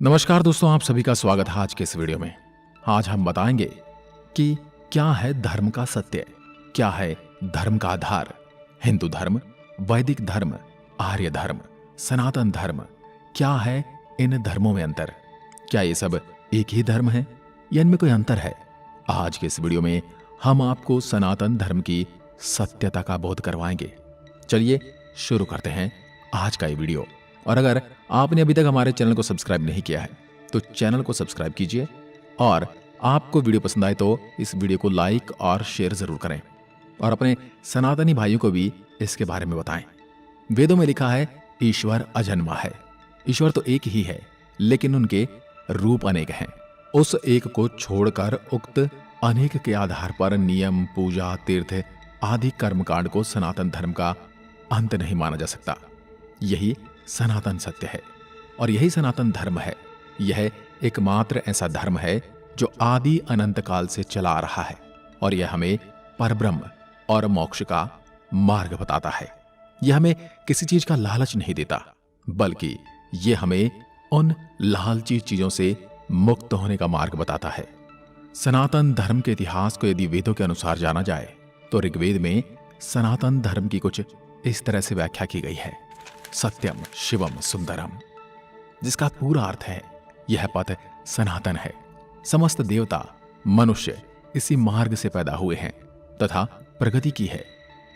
नमस्कार दोस्तों, आप सभी का स्वागत है आज के इस वीडियो में। आज हम बताएंगे कि क्या है धर्म का सत्य, क्या है धर्म का आधार। हिंदू धर्म, वैदिक धर्म, आर्य धर्म, सनातन धर्म, क्या है इन धर्मों में अंतर? क्या ये सब एक ही धर्म है या इनमें कोई अंतर है? आज के इस वीडियो में हम आपको सनातन धर्म की सत्यता का बोध करवाएंगे। चलिए शुरू करते हैं आज का ये वीडियो। और अगर आपने अभी तक हमारे चैनल को सब्सक्राइब नहीं किया है तो चैनल को सब्सक्राइब कीजिए, और आपको वीडियो पसंद आए तो इस वीडियो को लाइक और शेयर जरूर करें और अपने सनातनी भाइयों को भी इसके बारे में बताएं। वेदों में लिखा है ईश्वर अजन्मा है। ईश्वर तो एक ही है, लेकिन उनके रूप अनेक हैं। उस एक को छोड़कर उक्त अनेक के आधार पर नियम, पूजा, तीर्थ आदि कर्मकांड को सनातन धर्म का अंत नहीं माना जा सकता। यही सनातन सत्य है और यही सनातन धर्म है। यह एकमात्र ऐसा धर्म है जो आदि अनंत काल से चला आ रहा है और यह हमें परब्रह्म और मोक्ष का मार्ग बताता है। यह हमें किसी चीज का लालच नहीं देता, बल्कि यह हमें उन लालची चीजों से मुक्त होने का मार्ग बताता है। सनातन धर्म के इतिहास को यदि वेदों के अनुसार जाना जाए तो ऋग्वेद में सनातन धर्म की कुछ इस तरह से व्याख्या की गई है। सत्यम शिवम सुंदरम, जिसका पूरा अर्थ है यह पथ सनातन है। समस्त देवता, मनुष्य इसी मार्ग से पैदा हुए हैं तथा प्रगति की है।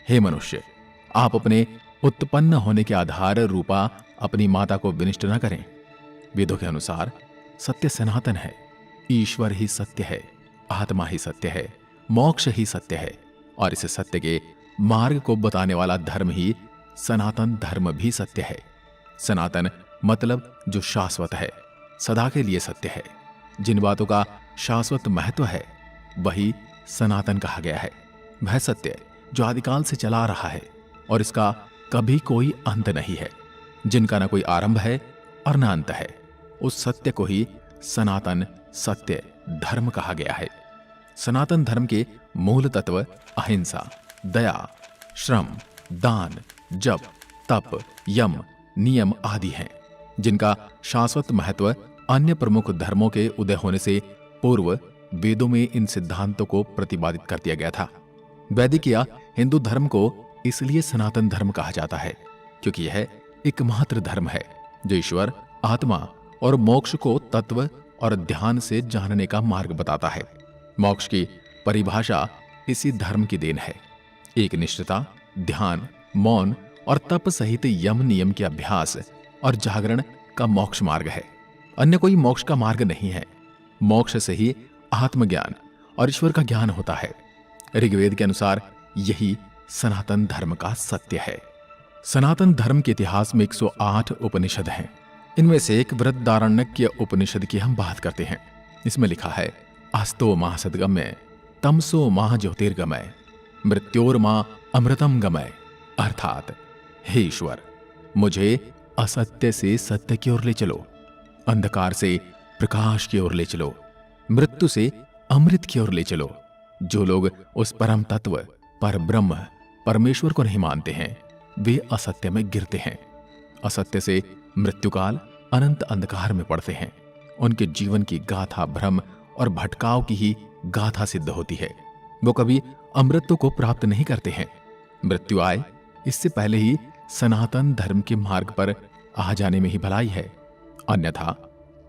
हे मनुष्य, आप अपने उत्पन्न होने के आधार रूपा अपनी माता को विनिष्ट न करें। वेदों के अनुसार सत्य सनातन है। ईश्वर ही सत्य है, आत्मा ही सत्य है, मोक्ष ही सत्य है, और इस सत्य के मार्ग को बताने वाला धर्म ही सनातन धर्म भी सत्य है। सनातन मतलब जो शाश्वत है, सदा के लिए सत्य है। जिन बातों का शाश्वत महत्व है वही सनातन कहा गया है। वह सत्य जो आदिकाल से चला आ रहा है और इसका कभी कोई अंत नहीं है, जिनका न कोई आरंभ है और न अंत है, उस सत्य को ही सनातन सत्य धर्म कहा गया है। सनातन धर्म के मूल तत्व अहिंसा, दया, श्रम, दान, जप, तप, यम, नियम आदि हैं, जिनका शाश्वत महत्व अन्य प्रमुख धर्मों के उदय होने से पूर्व वेदों में इन सिद्धांतों को प्रतिपादित कर दिया गया था। वैदिक या हिंदू धर्म को इसलिए सनातन धर्म कहा जाता है क्योंकि यह एकमात्र धर्म है जो ईश्वर, आत्मा और मोक्ष को तत्व और ध्यान से जानने का मार्ग बताता है। मोक्ष की परिभाषा इसी धर्म की देन है। एक निष्ठता, ध्यान, मौन और तप सहित यम नियम के अभ्यास और जागरण का मोक्ष मार्ग है। अन्य कोई मोक्ष का मार्ग नहीं है। मोक्ष से ही आत्मज्ञान और ईश्वर का ज्ञान होता है। ऋग्वेद के अनुसार यही सनातन धर्म का सत्य है। सनातन धर्म के इतिहास में 108 उपनिषद हैं। इनमें से एक बृहदारण्यक उपनिषद की हम बात करते हैं। इसमें लिखा है अस्तो माह सद्गमय, तमसो माह ज्योतिर्गमय, मृत्योर्मा अमृतम गमय। अर्थात हे ईश्वर, मुझे असत्य से सत्य की ओर ले चलो, अंधकार से प्रकाश की ओर ले चलो, मृत्यु से अमृत की ओर ले चलो। जो लोग उस परम तत्व पर ब्रह्म परमेश्वर को नहीं मानते हैं वे असत्य में गिरते हैं। असत्य से मृत्युकाल अनंत अंधकार में पड़ते हैं। उनके जीवन की गाथा भ्रम और भटकाव की ही गाथा सिद्ध होती है। वो कभी अमृत को प्राप्त नहीं करते हैं। मृत्यु आए इससे पहले ही सनातन धर्म के मार्ग पर आ जाने में ही भलाई है, अन्यथा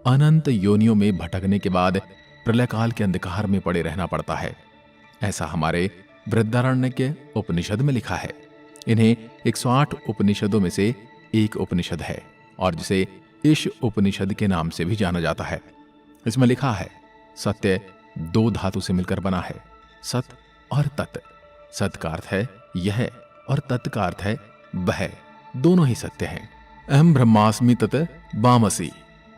अनंत योनियों में भटकने के बाद प्रलय काल के अंधकार में पड़े रहना पड़ता है। ऐसा हमारे बृहदारण्यक के उपनिषद में लिखा है। इन्हें 108 उपनिषदों में से एक उपनिषद है और जिसे ईश उपनिषद के नाम से भी जाना जाता है। इसमें लिखा है सत्य 2 धातु से मिलकर बना है, सत और तत्। सत का अर्थ है यह और तत् का अर्थ है वह, दोनों ही सत्य हैं। अहम ब्रह्मास्मि तत् वामसी,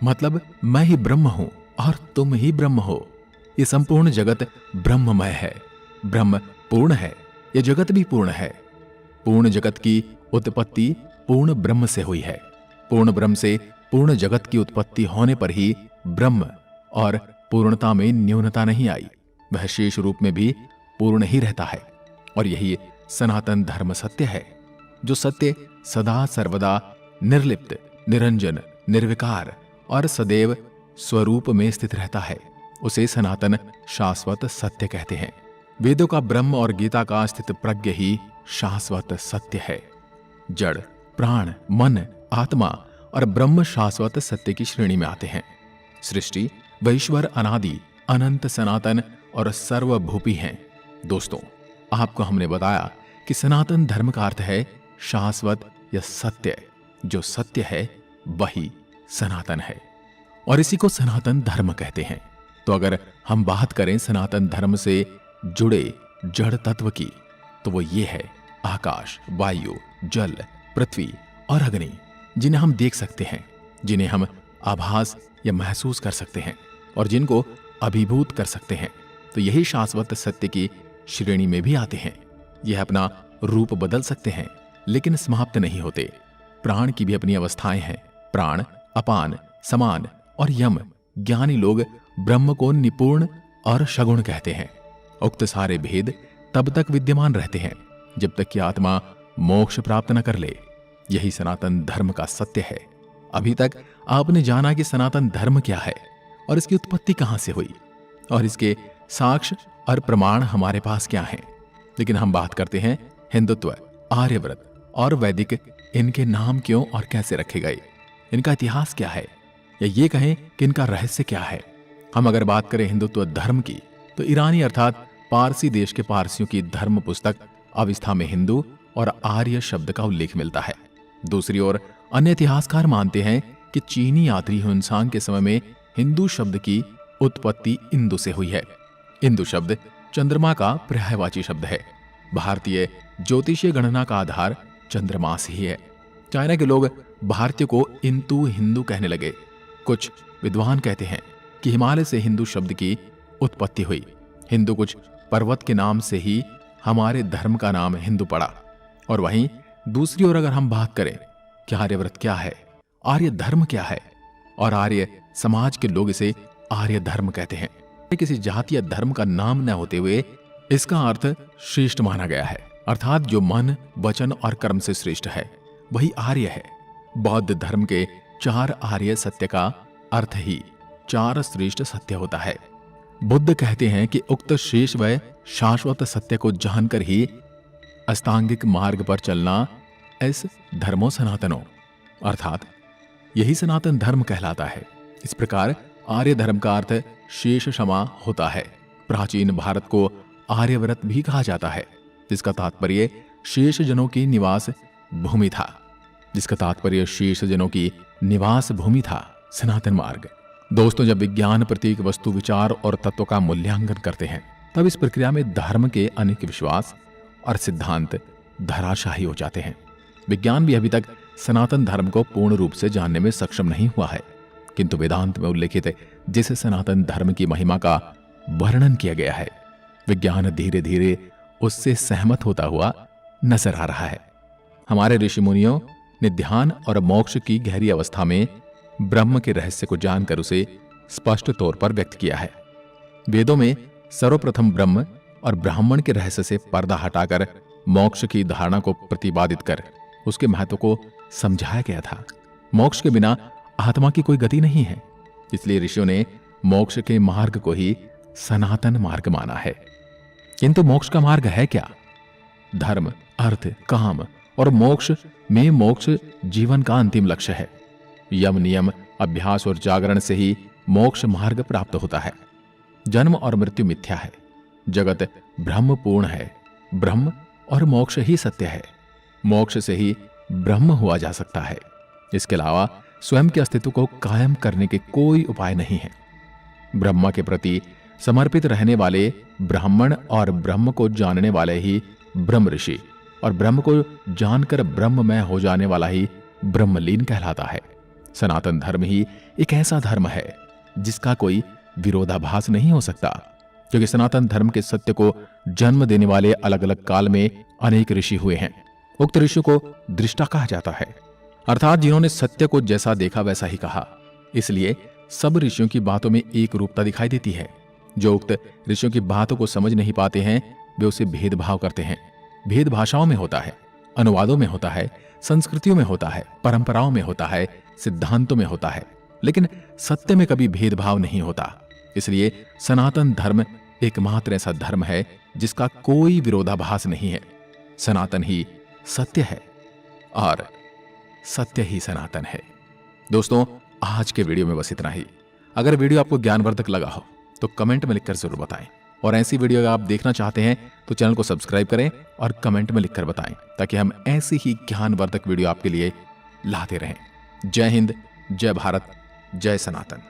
मतलब मैं ही ब्रह्म हूं और तुम ही ब्रह्म हो। ये संपूर्ण जगत ब्रह्ममय है। ब्रह्म पूर्ण है, यह जगत भी पूर्ण है। पूर्ण जगत की उत्पत्ति पूर्ण ब्रह्म से हुई है। पूर्ण ब्रह्म से पूर्ण जगत की उत्पत्ति होने पर ही ब्रह्म और पूर्णता में न्यूनता नहीं आई, वह शेष रूप में भी पूर्ण ही रहता है। और यही सनातन धर्म सत्य है, जो सत्य सदा सर्वदा निर्लिप्त, निरंजन, निर्विकार और सदैव स्वरूप में स्थित रहता है उसे सनातन शाश्वत सत्य कहते हैं। वेदों का ब्रह्म और गीता का स्थित प्रज्ञ ही शाश्वत सत्य है। जड़, प्राण, मन, आत्मा और ब्रह्म शाश्वत सत्य की श्रेणी में आते हैं। सृष्टि व ईश्वर अनादि, अनंत, सनातन और सर्वभूपी हैं। दोस्तों, आपको हमने बताया कि सनातन धर्म का अर्थ है शाश्वत या सत्य। जो सत्य है वही सनातन है और इसी को सनातन धर्म कहते हैं। तो अगर हम बात करें सनातन धर्म से जुड़े जड़ तत्व की, तो वो ये है आकाश, वायु, जल, पृथ्वी और अग्नि, जिन्हें हम देख सकते हैं, जिन्हें हम आभास या महसूस कर सकते हैं और जिनको अभिभूत कर सकते हैं। तो यही शाश्वत सत्य की श्रेणी में भी आते हैं। यह अपना रूप बदल सकते हैं लेकिन समाप्त नहीं होते। प्राण की भी अपनी अवस्थाएं हैं। प्राण, अपान, समान और यम। ज्ञानी लोग ब्रह्म को निपुण और सगुण कहते हैं। उक्त सारे भेद तब तक विद्यमान रहते हैं जब तक कि आत्मा मोक्ष प्राप्त न कर ले। यही सनातन धर्म का सत्य है। अभी तक आपने जाना कि सनातन धर्म क्या है और इसकी उत्पत्ति कहां से हुई और इसके साक्ष्य और प्रमाण हमारे पास क्या हैं। लेकिन हम बात करते हैं हिंदुत्व, आर्यव्रत और वैदिक। इनके नाम क्यों और कैसे रखे गए, इनका इतिहास क्या है, या ये कहें कि इनका रहस्य क्या है। हम अगर बात करें हिंदुत्व धर्म की, तो ईरानी अर्थात पारसी देश के पारसियों की धर्म पुस्तक अवस्था में हिंदू और आर्य शब्द का उल्लेख मिलता है। दूसरी ओर अन्य इतिहासकार मानते हैं कि चीनी यात्री ह्वेनसांग के समय में हिंदू शब्द की उत्पत्ति इंदु से हुई है। इंदु शब्द चंद्रमा का पर्यायवाची शब्द है। भारतीय ज्योतिषीय गणना का आधार चंद्रमास ही है। चाइना के लोग भारतीय को इंतु हिंदू कहने लगे। कुछ विद्वान कहते हैं कि हिमालय से हिंदू शब्द की उत्पत्ति हुई। हिंदू कुछ पर्वत के नाम से ही हमारे धर्म का नाम हिंदू पड़ा। और वहीं दूसरी ओर अगर हम बात करें कि आर्यव्रत क्या है, आर्य धर्म क्या है, और आर्य समाज के लोग इसे आर्य धर्म कहते हैं। किसी जाति या धर्म का नाम न होते हुए इसका अर्थ श्रेष्ठ माना गया है, अर्थात जो मन, वचन और कर्म से श्रेष्ठ है वही आर्य है। बौद्ध धर्म के 4 आर्य सत्य का अर्थ ही 4 श्रेष्ठ सत्य होता है। बुद्ध कहते हैं कि उक्त शेष व शाश्वत सत्य को जानकर ही अस्तांगिक मार्ग पर चलना इस धर्मो सनातनो, अर्थात यही सनातन धर्म कहलाता है। इस प्रकार आर्य धर्म का अर्थ शेष क्षमा होता है। प्राचीन भारत को आर्यव्रत भी कहा जाता है, जिसका तात्पर्य शेष जनों की निवास भूमि था। सनातन मार्ग। दोस्तों, जब विज्ञान प्रतीक वस्तु, विचार और तत्व का मूल्यांकन करते हैं, तब इस प्रक्रिया में धर्म के अनेक विश्वास और सिद्धांत धराशाही हो जाते हैं। विज्ञान भी अभी तक सनातन धर्म को पूर्ण रूप से जानने में सक्षम नहीं हुआ है, किंतु वेदांत में उल्लेखित जिस सनातन धर्म की महिमा का वर्णन किया गया है, विज्ञान धीरे धीरे उससे सहमत होता हुआ नजर आ रहा है। हमारे ऋषि मुनियों ने ध्यान और मोक्ष की गहरी अवस्था में ब्रह्म के रहस्य को जानकर उसे स्पष्ट तौर पर व्यक्त किया है। वेदों में सर्वप्रथम ब्रह्म और ब्राह्मण के रहस्य से पर्दा हटाकर मोक्ष की धारणा को प्रतिपादित कर उसके महत्व को समझाया गया था। मोक्ष के बिना आत्मा की कोई गति नहीं है, इसलिए ऋषियों ने मोक्ष के मार्ग को ही सनातन मार्ग माना है। किंतु मोक्ष का मार्ग है क्या? धर्म, अर्थ, काम और मोक्ष में मोक्ष जीवन का अंतिम लक्ष्य है। यम, नियम, अभ्यास और जागरण से ही मोक्ष मार्ग प्राप्त होता है। जन्म और मृत्यु मिथ्या है। जगत ब्रह्मपूर्ण है। ब्रह्म और मोक्ष ही सत्य है। मोक्ष से ही ब्रह्म हुआ जा सकता है। इसके अलावा स्वयं के अस्तित्व को कायम करने के कोई उपाय नहीं है। ब्रह्म के प्रति समर्पित रहने वाले ब्राह्मण और ब्रह्म को जानने वाले ही ब्रह्म ऋषि और ब्रह्म को जानकर ब्रह्ममय हो जाने वाला ही ब्रह्मलीन कहलाता है। सनातन धर्म ही एक ऐसा धर्म है जिसका कोई विरोधाभास नहीं हो सकता, क्योंकि सनातन धर्म के सत्य को जन्म देने वाले अलग अलग काल में अनेक ऋषि हुए हैं। उक्त ऋषि को दृष्टा कहा जाता है, अर्थात जिन्होंने सत्य को जैसा देखा वैसा ही कहा। इसलिए सब ऋषियों की बातों में एक रूपता दिखाई देती है। जो उक्त ऋषियों की बातों को समझ नहीं पाते हैं वे उसे भेदभाव करते हैं। भेद भाषाओं में होता है, अनुवादों में होता है, संस्कृतियों में होता है, परंपराओं में होता है, सिद्धांतों में होता है। लेकिन सत्य में कभी भेदभाव नहीं होता। इसलिए सनातन धर्म एकमात्र ऐसा धर्म है जिसका कोई विरोधाभास नहीं है। सनातन ही सत्य है और सत्य ही सनातन है। दोस्तों, आज के वीडियो में बस इतना ही। अगर वीडियो आपको ज्ञानवर्धक लगा हो तो कमेंट में लिखकर जरूर बताएं, और ऐसी वीडियो अगर आप देखना चाहते हैं तो चैनल को सब्सक्राइब करें और कमेंट में लिखकर बताएं, ताकि हम ऐसी ही ज्ञानवर्धक वीडियो आपके लिए लाते रहें। जय हिंद, जय भारत, जय सनातन।